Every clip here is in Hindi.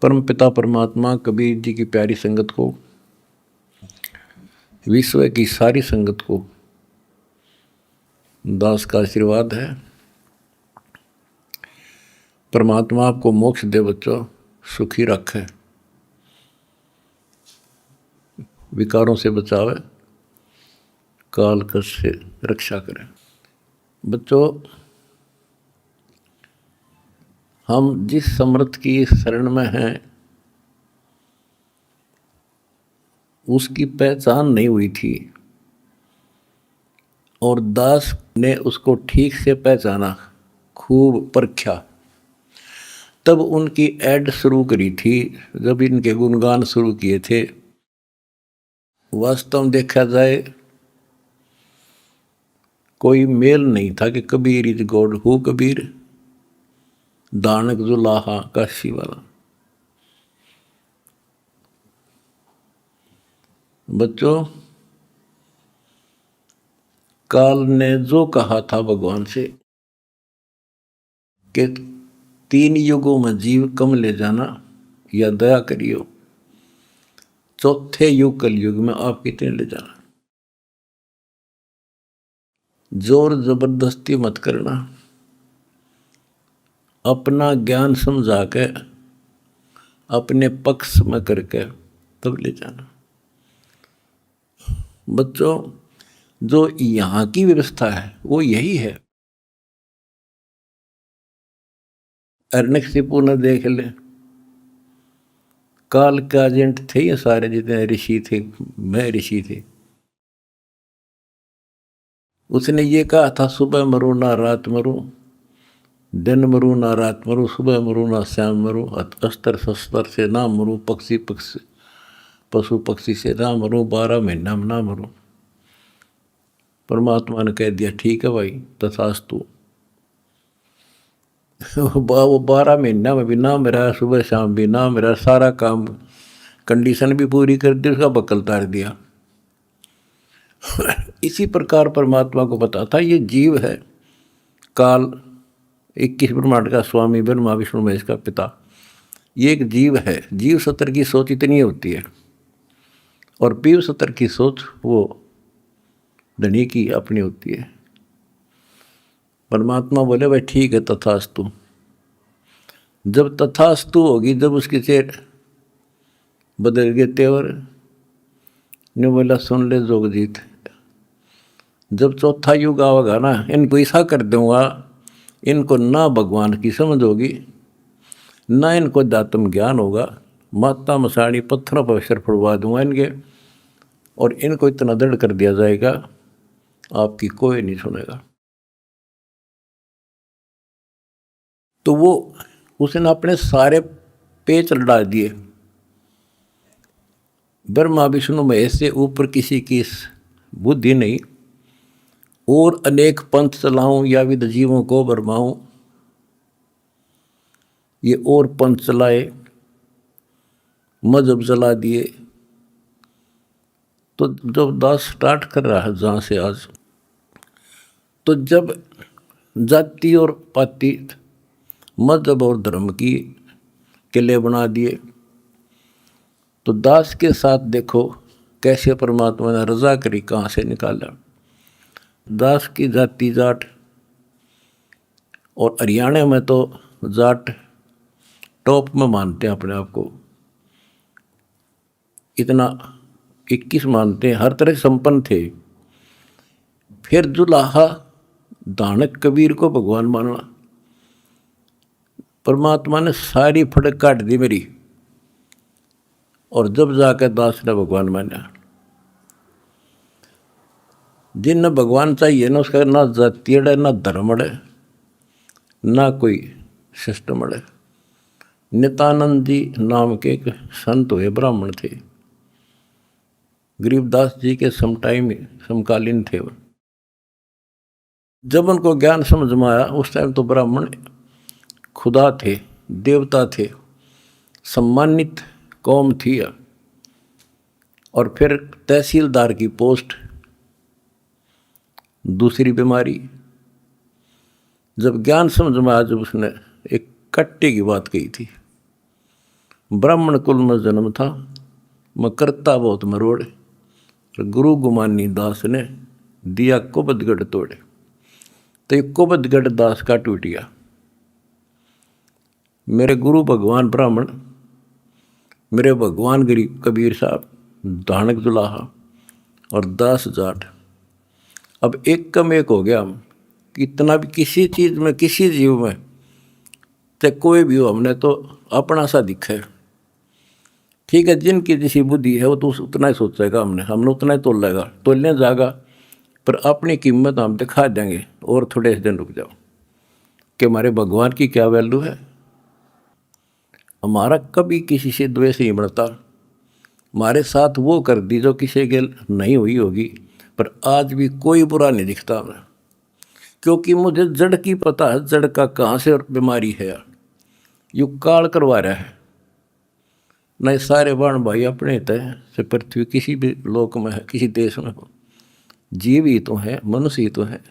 परम पिता परमात्मा कबीर जी की प्यारी संगत को, विश्व की सारी संगत को दास का आशीर्वाद है। परमात्मा आपको मोक्ष दे बच्चों, सुखी रखे, विकारों से बचावे, काल कष्ट से रक्षा करे। बच्चों, हम जिस समर्थ की शरण में हैं उसकी पहचान नहीं हुई थी और दास ने उसको ठीक से पहचाना, खूब परखा, तब उनकी ऐड शुरू करी थी, जब इनके गुणगान शुरू किए थे। वास्तव में देखा जाए कोई मेल नहीं था कि Kabir is God, who Kabir, दानक जुलाहा काशी वाला। बच्चों, काल ने जो कहा था भगवान से कि 3 युगों में जीव कम ले जाना या दया करियो, चौथे युग कलयुग में आप कितने ले जाना। जोर जबरदस्ती मत करना, अपना ज्ञान समझा के अपने पक्ष में करके तब ले जाना। बच्चों, जो यहाँ की व्यवस्था है वो यही है। हिरण्यकशिपु ने देख ले, काल के एजेंट थे ये सारे, जितने ऋषि थे, मैं ऋषि थे। उसने ये कहा था, सुबह मरो ना रात मरो, दिन मरू ना रात मरू, सुबह मरू ना शाम मरू, अस्त्र शस्त्र से ना मरू, पशु पक्षी से ना मरू, 12 महीना में ना मरू। परमात्मा ने कह दिया, ठीक है भाई, तथास्तु। वो 12 महीना में भी ना मेरा, सुबह शाम भी ना मेरा, सारा काम कंडीशन भी पूरी कर दी, उसका बकल तार दिया। इसी प्रकार परमात्मा को पता था ये जीव है, काल 21 ब्रह्मांड का स्वामी, ब्रह्मा विष्णु महेश का पिता, ये एक जीव है। जीव सत्र की सोच इतनी होती है और पीव सत्र की सोच वो धनी की अपनी होती है। परमात्मा बोले, भाई ठीक है, तथास्तु। जब तथास्तु होगी, जब उसके चेहरे बदल गए तेवर, ने बोला, सुन ले जोगजीत, जब चौथा युग आवेगा ना, इनको ऐसा कर दूंगा, इनको ना भगवान की समझ होगी, ना इनको अध्यात्म ज्ञान होगा, माता मसाणी पत्थरों पर अक्षर फुड़वा दूंगा इनके, और इनको इतना दृढ़ कर दिया जाएगा आपकी कोई नहीं सुनेगा। तो वो उसने अपने सारे पेच लड़ा दिए, ब्रह्मा विष्णु महेश से ऊपर किसी की बुद्धि नहीं, और अनेक पंथ चलाऊं या विद जीवों को बरमाऊं, ये और पंथ चलाए, मजहब चला दिए। तो जब दास स्टार्ट कर रहा है जहाँ से आज, तो जब जाति और पाति, मजहब और धर्म की किले बना दिए, तो दास के साथ देखो कैसे परमात्मा ने रजा करी, कहाँ से निकाला। दास की जाति जाट, और हरियाणा में तो जाट टॉप में मानते हैं अपने आप को, इतना 21 मानते हैं, हर तरह संपन्न थे। फिर जुलाहा दानक कबीर को भगवान मानना, परमात्मा ने सारी फड़क काट दी मेरी, और जब जाकर दास ने भगवान माना। जिन भगवान चाहिए ना, उसका ना जाति अड़े, ना धर्म अड़े, ना कोई सिस्टम अड़े। नित्यानंद जी नाम के एक संत हुए, ब्राह्मण थे, गरीबदास जी के समकालीन थे वो। जब उनको ज्ञान समझ में आया, उस टाइम तो ब्राह्मण खुदा थे, देवता थे, सम्मानित कौम थी। और फिर तहसीलदार की पोस्ट, दूसरी बीमारी। जब ज्ञान समझ में आया, जब उसने एक कट्टे की बात कही थी, ब्राह्मण कुल में जन्म था, मैं करता बहुत मरोड़। गुरु गुमानी दास ने दिया कुबदगढ़ तोड़े, तो ये कुबदगढ़ दास का टूट गया। मेरे गुरु भगवान ब्राह्मण, मेरे भगवान गरीब कबीर साहब, धानक जुलाहा और दास जाट, अब एक कम एक हो गया हम। इतना भी किसी चीज़ में, किसी जीव में, तो कोई भी हो, हमने तो अपना सा दिखा है। ठीक है, जिनकी जैसी बुद्धि है वो तो उतना ही सोचेगा, हमने उतना ही तोलेगा, तोलने जाएगा, पर अपनी कीमत हम दिखा देंगे। और थोड़े दिन रुक जाओ कि हमारे भगवान की क्या वैल्यू है। हमारा कभी किसी से द्वेष नहीं बढ़ता। हमारे साथ वो कर दी जो किसी के नहीं हुई होगी, पर आज भी कोई बुरा नहीं दिखता हमें, क्योंकि मुझे जड़ की पता है, जड़ का कहाँ से और बीमारी है। यार यू काल करवा रहा है। नहीं सारे बाण भाई अपने तय से पृथ्वी किसी भी लोक में है, किसी देश में हो, जीव ही तो है, मनुष्य ही तो है।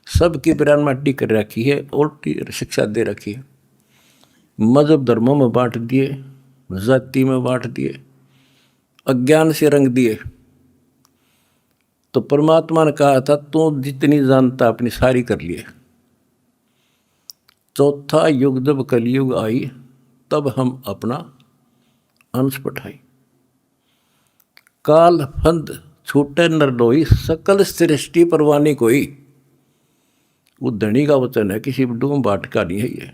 सबकी बिरान माटी कर रखी है, उल्टी शिक्षा दे रखी है। मजहब धर्मों में बांट दिए, जाति में बांट दिए, अज्ञान से रंग दिए। तो परमात्मा ने कहा था तू जितनी जानता अपनी सारी कर लिए। चौथा युग जब कलयुग आई, तब हम अपना अंश पठाई। काल फंद छूटे नरडोई, सकल सृष्टि परवानी कोई। वो धनी का वचन है, किसी डूम बाट का नहीं है ये।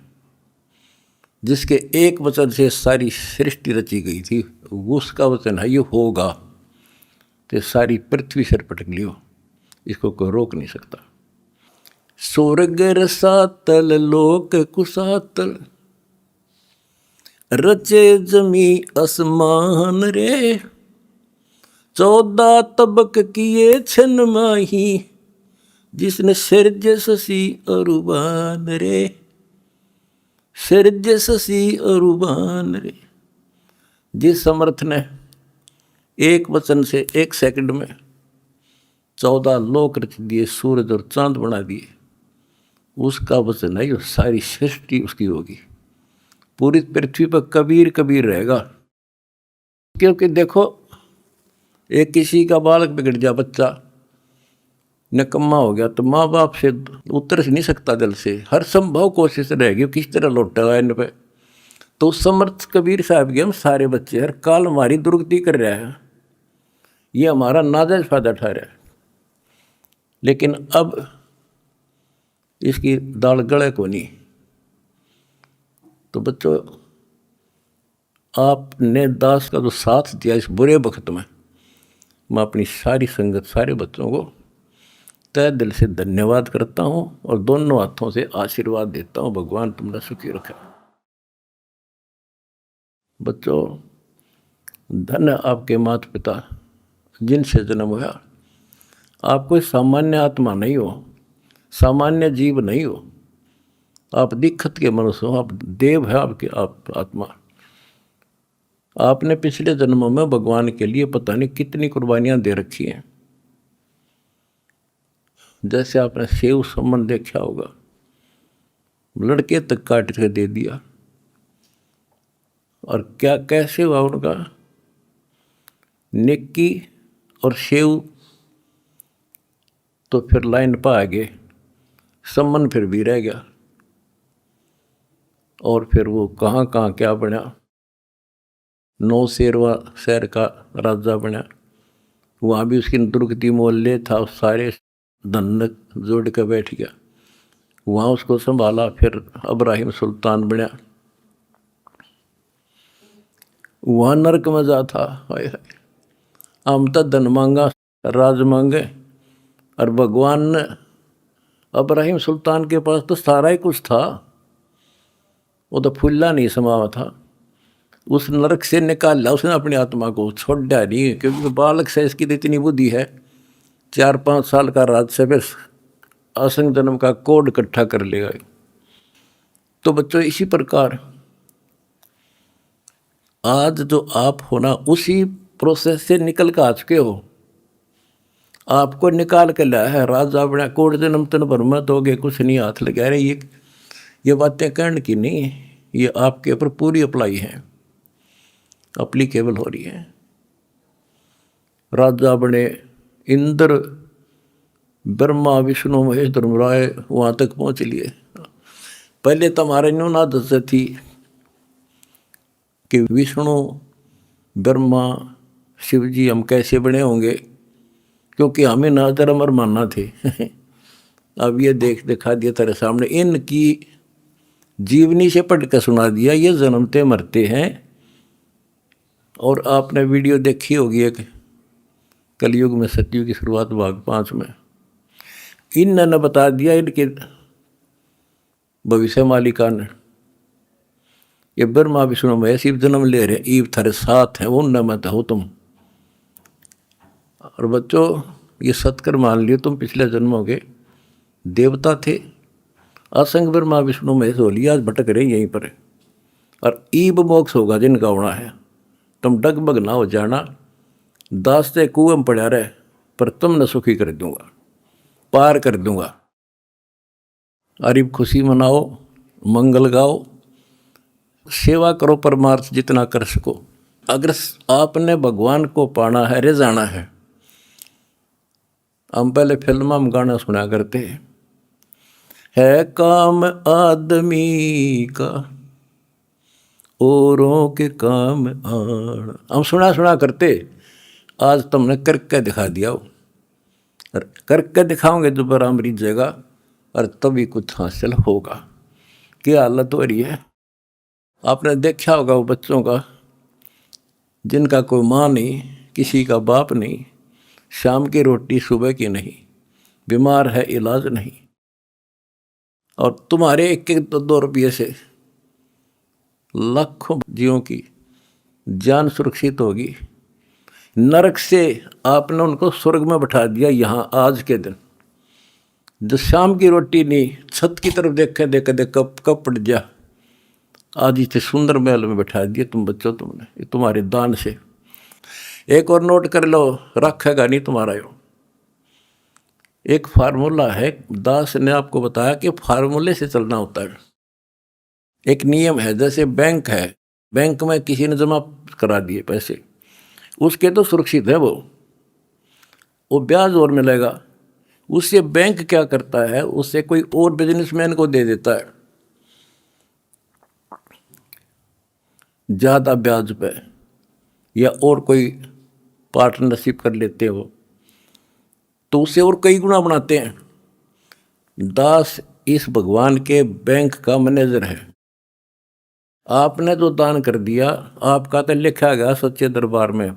जिसके एक वचन से सारी सृष्टि रची गई थी, उसका वचन है ये होगा, तो सारी पृथ्वी सिर पटक लियो, इसको कोई रोक नहीं सकता। स्वर्ग रसातल लोक कुसातल, रचे जमी असमान रे। 14 तबक किए छन माही, जिसने सिरज ससी अरुबान रे। सिरज ससी अरुबान रे। जिस समर्थ ने एक वचन से एक सेकंड में 14 लोक रच दिए, सूरज और चांद बना दिए, उसका वचन है ये सारी सृष्टि उसकी होगी। पूरी पृथ्वी पर कबीर कबीर रहेगा। क्योंकि देखो, एक किसी का बालक बिगड़ गया, बच्चा निकम्मा हो गया, तो माँ बाप से उतर नहीं सकता दिल से, हर संभव कोशिश रहेगी किस तरह लौटेगा इन पे। तो समर्थ कबीर साहब के हम सारे बच्चे, हर काल हमारी दुर्गति कर रहा है, ये हमारा नाजायज फायदा उठा रहा है। लेकिन अब इसकी दाल गले को नहीं। तो बच्चों, आपने दास का जो साथ दिया इस बुरे वक्त में, मैं अपनी सारी संगत, सारे बच्चों को तय दिल से धन्यवाद करता हूँ और दोनों हाथों से आशीर्वाद देता हूँ। भगवान तुमने सुखी रखा। बच्चों, धन आपके माता पिता जिनसे जन्म हुआ। आप कोई सामान्य आत्मा नहीं हो, सामान्य जीव नहीं हो, आप दिक्कत के मनुष्य हो, आप देव है, आपके आप आत्मा। आपने पिछले जन्मों में भगवान के लिए पता नहीं कितनी कुर्बानियाँ दे रखी हैं। जैसे आपने सेव सम्मन देखा होगा, लड़के तक काट के दे दिया, और क्या कैसे हुआ उनका, नेकी और सेव तो फिर लाइन पर आ गए, सम्मन फिर भी रह गया। और फिर वो कहाँ कहाँ क्या बना, 9 शेरवा शहर का राजा बना, वहाँ भी उसकी दुर्गति मोहल्ले था, सारे धन जोड़ के बैठ गया, वहाँ उसको संभाला। फिर इब्राहिम सुल्तान बना, वहाँ नरक में जा था। हाय हाय, हम तो धन मांगा, राज मांगे, और भगवान ने इब्राहिम सुल्तान के पास तो सारा ही कुछ था, वो तो फुल्ला नहीं समावा था। उस नरक से निकाला उसने अपनी आत्मा को, छोड़ा नहीं, क्योंकि बालक से इसकी तो इतनी बुद्धि है, 4-5 साल का राज से बस असंग जन्म का कोड इकट्ठा कर लेगा। तो बच्चों, इसी प्रकार आज जो आप हो ना, उसी प्रोसेस से निकल कर आ चुके हो। आपको निकाल के लाया है राजा बना, कोड जन्म तन भर में दोगे कुछ नहीं, हाथ लगा रहे। ये बातें कहने की नहीं, ये आपके ऊपर पूरी अप्लाई है। अप्लीकेबल हो रही है। राजा बने इंद्र, ब्रह्मा विष्णु महेश धर्मराय वहाँ तक पहुँच लिए। पहले तो हमारे न्यून आदत थी कि विष्णु ब्रह्मा शिव जी हम कैसे बने होंगे, क्योंकि हमें ना धर्म और मानना थे। अब ये दिखा दिया तेरे सामने, इनकी जीवनी से पढ़ कर सुना दिया, ये जन्मते मरते हैं। और आपने वीडियो देखी होगी एक कलयुग में सतयुग की शुरुआत भाग 5 में, इन्होंने बता दिया इनके भविष्य मालिका ने, ये ब्रह्मा विष्णु महेश शिव जन्म ले रहे, ईव थारे साथ है, उन मत हो तुम। और बच्चों ये सत्कर मान लियो, तुम पिछले जन्मों के देवता थे, असंग ब्रह्मा विष्णु महेश हो लिया, आज भटक रहे यहीं पर। और ईब मोक्ष होगा जिनका होना है, तुम डगमग ना हो जाना, दास्ते कुएं में पड़ा रहे, पर तुमने सुखी कर दूंगा, पार कर दूंगा। अरीब खुशी मनाओ, मंगल गाओ, सेवा करो परमार्थ जितना कर सको। अगर आपने भगवान को पाना है, रिझाना है, हम पहले फिल्म में गाना सुना करते है काम आदमी का औरों के काम आना, हम सुना करते। आज तुमने करके दिखा दिया, और करके दिखाओगे दोबारा मरीज जगह, और तभी कुछ हासिल होगा। क्या हालत हो रही है, आपने देखा होगा वो बच्चों का जिनका कोई माँ नहीं, किसी का बाप नहीं, शाम की रोटी सुबह की नहीं, बीमार है इलाज नहीं, और तुम्हारे 1-2 रुपये से लाखों जीवों की जान सुरक्षित होगी। नरक से आपने उनको स्वर्ग में बैठा दिया यहाँ आज के दिन। जो शाम की रोटी नहीं, छत की तरफ देखे कब पड़ जा, आज इसे सुंदर महल में बैठा दिया तुम बच्चों, तुमने, ये तुम्हारे दान से। एक और नोट कर लो, रखेगा नहीं तुम्हारा यो। एक फार्मूला है, दास ने आपको बताया कि फार्मूले से चलना होता है। एक नियम है, जैसे बैंक है, बैंक में किसी ने जमा करा दिए पैसे, उसके तो सुरक्षित है, वो ब्याज और मिलेगा। उससे बैंक क्या करता है, उससे कोई और बिजनेसमैन को दे देता है ज़्यादा ब्याज पे, या और कोई पार्टनरशिप कर लेते हो तो उससे और कई गुना बनाते हैं। दास इस भगवान के बैंक का मैनेजर है। आपने तो दान कर दिया, आपका तो लिखा गया सच्चे दरबार में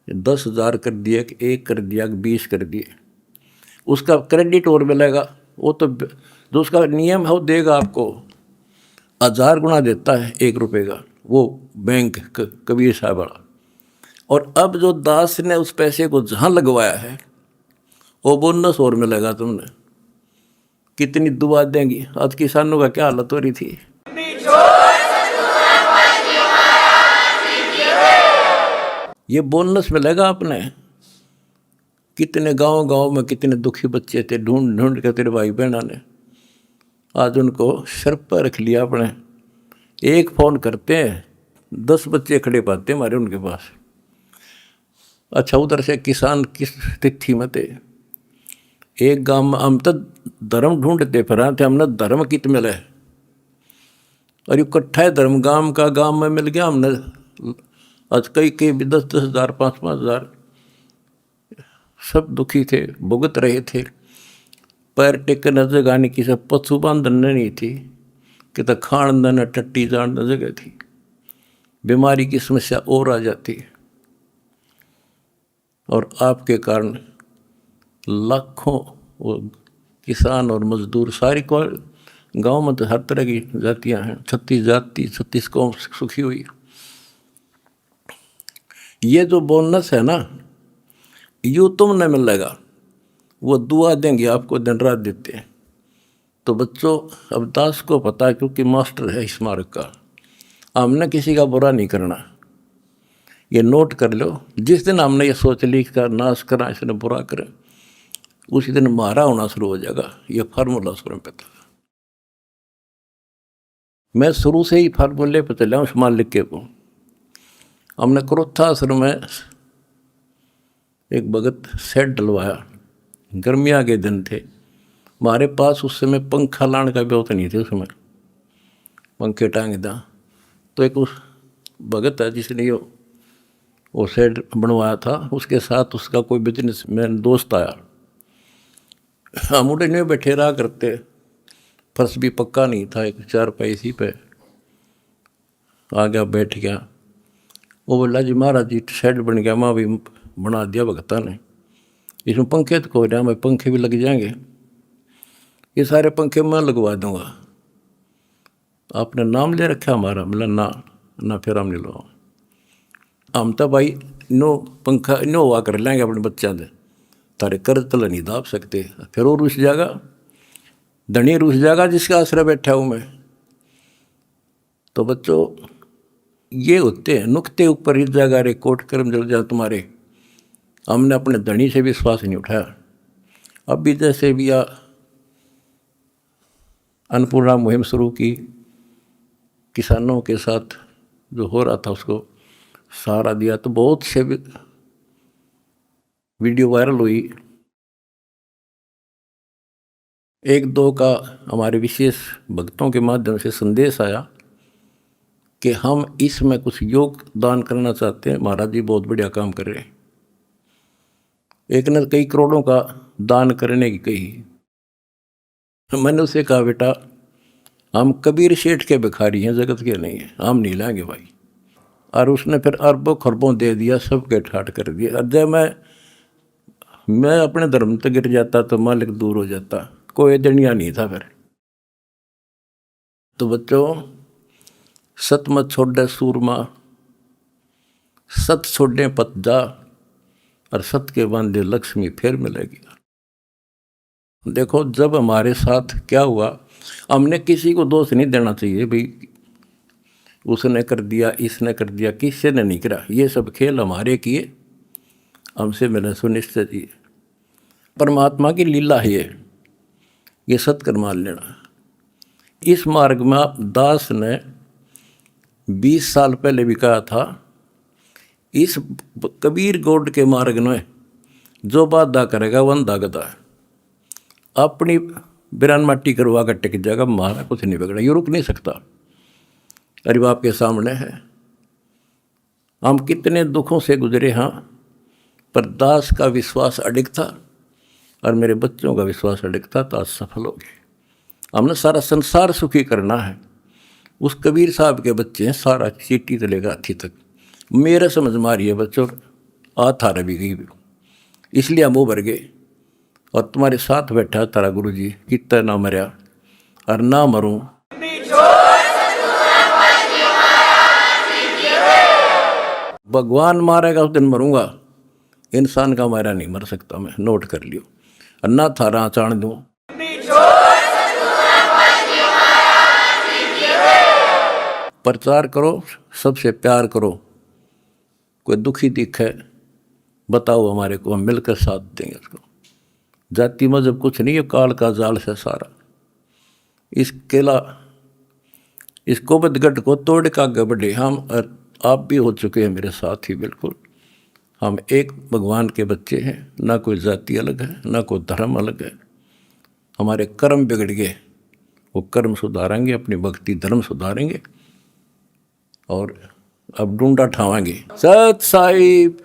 10,000 कर दिया कि 1 कर दिया कि 20 कर दिए, उसका क्रेडिट और मिलेगा। वो तो जो उसका नियम है वो देगा आपको, 1000 गुना देता है 1 रुपये का, वो बैंक कबीर साहब वाला। और अब जो दास ने उस पैसे को जहाँ लगवाया है, वो बोनस और मिलेगा तुमने। कितनी दुआ देंगी। आज किसानों का क्या हालत हो रही थी। ये बोनस मिलेगा आपने। कितने गांव में कितने दुखी बच्चे थे, ढूंढ ढूंढ के तेरे भाई बहना ने आज उनको सर पर रख लिया अपने। एक फ़ोन करते हैं 10 बच्चे खड़े पाते हमारे उनके पास। अच्छा, उधर से किसान किस तिथि में थे, एक गांव में हम तो धर्म ढूंढते फिर थे, हमने धर्म कित मिले, और इकट्ठा धर्म गांव में मिल गया हमने। आज कई 10-10 हज़ार 5-5 हज़ार, सब दुखी थे, भुगत रहे थे। पैर टेकने जगह नहीं, किसी पशु बांधन नहीं थी, कि तो खान न टट्टी जान जगह थी। बीमारी की समस्या और आ जाती है, और आपके कारण लाखों वो किसान और मजदूर, सारी को गांव में तो हर तरह की जातियां हैं, 36 जाति 36 कौम सुखी हुई। ये जो बोनस है ना, यूँ तुमने मिलेगा, वो दुआ देंगे आपको, दिन रात देते हैं। तो बच्चों, अब दास को पता है, क्योंकि मास्टर है इस मार्ग का, हमने किसी का बुरा नहीं करना। ये नोट कर लो, जिस दिन हमने ये सोच ली का नाश करना, इसने बुरा करें, उसी दिन मारा होना शुरू हो जाएगा। ये फार्मूला शुरू में पता, मैं शुरू से ही फार्मूले पर चला हूँ मालिक के को। हमने क्रोथा आश्रम में एक भगत सेट डलवाया। गर्मियाँ के दिन थे, हमारे पास उस समय पंखा लाने का व्यवस्था नहीं थे। उस समय पंखे टांग दा तो एक उस भगत है जिसने वो सेट बनवाया था, उसके साथ उसका कोई बिजनेसमैन दोस्त आया। हम उड़े नहीं बैठे रहा करते, फर्श भी पक्का नहीं था, एक चारपाई इसी पे आ गया, बैठ गया। वो बोला जी महाराज जी शेड बन गया, माँ भी बना दिया भगता ने, इसमें पंखे तो को रहा, मैं पंखे भी लग जाएंगे, ये सारे पंखे मैं लगवा दूंगा। आपने नाम ले रखा हमारा? बोला ना फिर हम नहीं लो, हम तो भाई नो पंखा नो हुआ कर लेंगे अपने बच्चा दे, तारे कर्ज तला नहीं दाब सकते। फिर वो रुस जाएगा, धनी रुस जाएगा जिसका आश्रय बैठा हूँ मैं। तो बच्चों ये होते हैं नुक्ते ऊपर इस जगह रे कोट कर्म जल जा तुम्हारे। हमने अपने धनी से विश्वास नहीं उठाया। अब भी जैसे भी अन्नपूर्णा मुहिम शुरू की, किसानों के साथ जो हो रहा था उसको सहारा दिया, तो बहुत से वीडियो वायरल हुई। एक दो का हमारे विशेष भक्तों के माध्यम से संदेश आया कि हम इसमें कुछ योगदान करना चाहते हैं, महाराज जी बहुत बढ़िया काम कर रहे हैं। एक ने कई करोड़ों का दान करने की कही। मैंने उसे कहा बेटा हम कबीर शेठ के भिखारी हैं, जगत के नहीं हैं, हम नहीं लाएंगे भाई। और उसने फिर अरबों खरबों दे दिया, सबके ठाट कर दिया। और जब मैं अपने धर्म तक गिर जाता तो मालिक दूर हो जाता, कोई दनिया नहीं था फिर। तो बच्चों सत मत छोड़े सूरमा, सत छोड़े पत जा, और सत के बांधे लक्ष्मी फिर मिलेगी। देखो जब हमारे साथ क्या हुआ, हमने किसी को दोष नहीं देना चाहिए भाई उसने कर दिया इसने कर दिया, किसी ने नहीं करा। ये सब खेल हमारे किए, हमसे मिले सुनिश्चित ही। परमात्मा की लीला है ये सत्कर मान लेना। इस मार्ग में दास ने 20 साल पहले भी कहा था, इस कबीर गौड़ के मार्ग में जो बाधा करेगा वह अंधा गधा है। अपनी बिरान माटी करवा कर टिक जाएगा, मारा कुछ नहीं बिगड़ा, ये रुक नहीं सकता। अरे बाप के सामने है। हम कितने दुखों से गुजरे हाँ, पर दास का विश्वास अडिग था और मेरे बच्चों का विश्वास अडिग था, तो आज सफल हो गए। हमने सारा संसार सुखी करना है। उस कबीर साहब के बच्चे हैं, सारा चीटी से लेकर हाथी तक। मेरा समझ मारिए बच्चों, आ थारा भी गई, इसलिए हम उभर गए। और तुम्हारे साथ बैठा तारा गुरु जी, कितना ना मरया और ना मरूं। भगवान मारेगा उस दिन मरूंगा, इंसान का मारा नहीं मर सकता मैं, नोट कर लियो। और ना थारा चाण दूं। प्रचार करो, सबसे प्यार करो। कोई दुखी दिखे बताओ हमारे को, हम मिलकर साथ देंगे उसको। जाति मजहब कुछ नहीं, ये काल का जाल से सारा। इस केला इस कोबदगढ़ को तोड़ का आगे बढ़े। हम आप भी हो चुके हैं मेरे साथ ही, बिल्कुल। हम एक भगवान के बच्चे हैं, ना कोई जाति अलग है ना कोई धर्म अलग है। हमारे कर्म बिगड़ गए, वो कर्म सुधारेंगे, अपनी भक्ति धर्म सुधारेंगे और अब ढूंढा ठावाएंगे। सत साहिब।